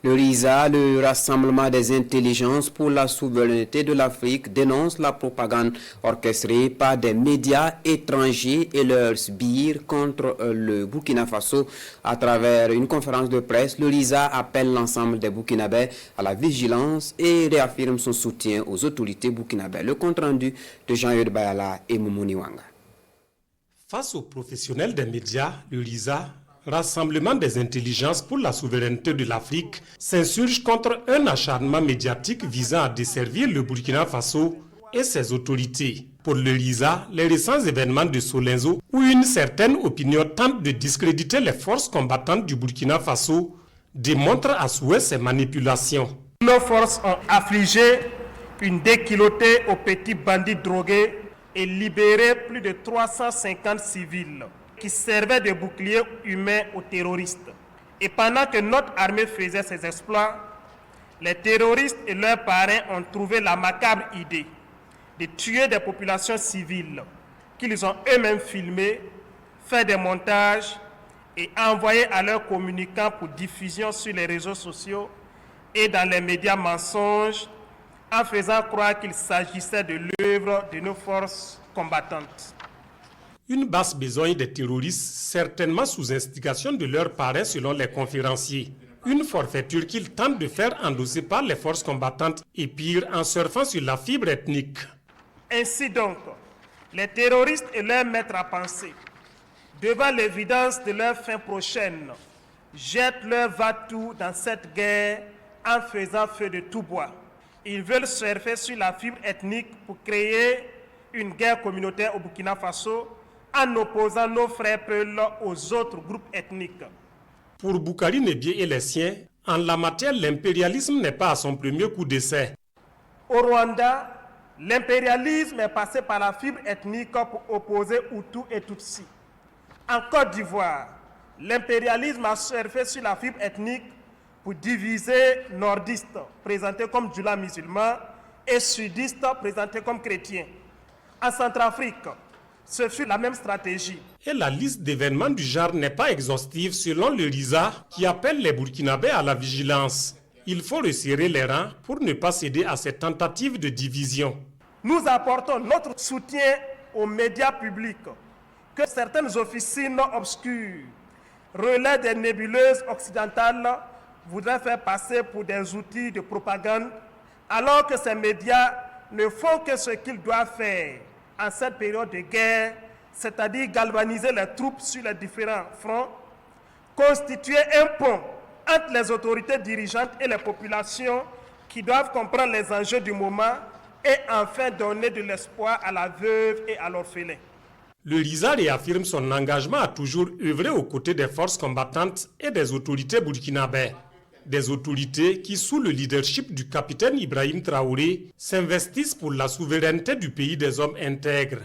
Le RISA, le Rassemblement des intelligences pour la souveraineté de l'Afrique, dénonce la propagande orchestrée par des médias étrangers et leurs sbires contre le Burkina Faso. À travers une conférence de presse, le RISA appelle l'ensemble des Burkinabés à la vigilance et réaffirme son soutien aux autorités burkinabées. Le compte-rendu de Jean-Yves Bayala et Moumouni Wanga. Face aux professionnels des médias, le RISA, Rassemblement des intelligences pour la souveraineté de l'Afrique, s'insurge contre un acharnement médiatique visant à desservir le Burkina Faso et ses autorités. Pour le RISA, les récents événements de Solenzo, où une certaine opinion tente de discréditer les forces combattantes du Burkina Faso, démontrent à souhait ces manipulations. Nos forces ont affligé une déculottée aux petits bandits drogués et libéré plus de 350 civils qui servaient de bouclier humain aux terroristes. Et pendant que notre armée faisait ses exploits, les terroristes et leurs parrains ont trouvé la macabre idée de tuer des populations civiles qu'ils ont eux-mêmes filmées, fait des montages et envoyés à leurs communicants pour diffusion sur les réseaux sociaux et dans les médias mensonges, en faisant croire qu'il s'agissait de l'œuvre de nos forces combattantes. Une basse besogne des terroristes, certainement sous instigation de leurs parrains selon les conférenciers. Une forfaiture qu'ils tentent de faire endosser par les forces combattantes et pire en surfant sur la fibre ethnique. Ainsi donc, les terroristes et leurs maîtres à penser, devant l'évidence de leur fin prochaine, jettent leur va-tout dans cette guerre en faisant feu de tout bois. Ils veulent surfer sur la fibre ethnique pour créer une guerre communautaire au Burkina Faso en opposant nos frères Peuls aux autres groupes ethniques. Pour Boukari Nebié et les siens, en la matière, l'impérialisme n'est pas à son premier coup d'essai. Au Rwanda, l'impérialisme est passé par la fibre ethnique pour opposer Hutu et Tutsi. En Côte d'Ivoire, l'impérialisme a surfé sur la fibre ethnique pour diviser nordistes, présentés comme djoulas musulmans, et sudistes, présentés comme chrétiens. En Centrafrique, ce fut la même stratégie. Et la liste d'événements du genre n'est pas exhaustive selon le RISA qui appelle les Burkinabés à la vigilance. Il faut resserrer les rangs pour ne pas céder à ces tentatives de division. Nous apportons notre soutien aux médias publics que certaines officines obscures, relais des nébuleuses occidentales, voudraient faire passer pour des outils de propagande, alors que ces médias ne font que ce qu'ils doivent faire en cette période de guerre, c'est-à-dire galvaniser les troupes sur les différents fronts, constituer un pont entre les autorités dirigeantes et les populations qui doivent comprendre les enjeux du moment et enfin donner de l'espoir à la veuve et à l'orphelin. Le RISA réaffirme son engagement à toujours œuvrer aux côtés des forces combattantes et des autorités burkinabées. Des autorités qui, sous le leadership du capitaine Ibrahim Traoré, s'investissent pour la souveraineté du pays des hommes intègres.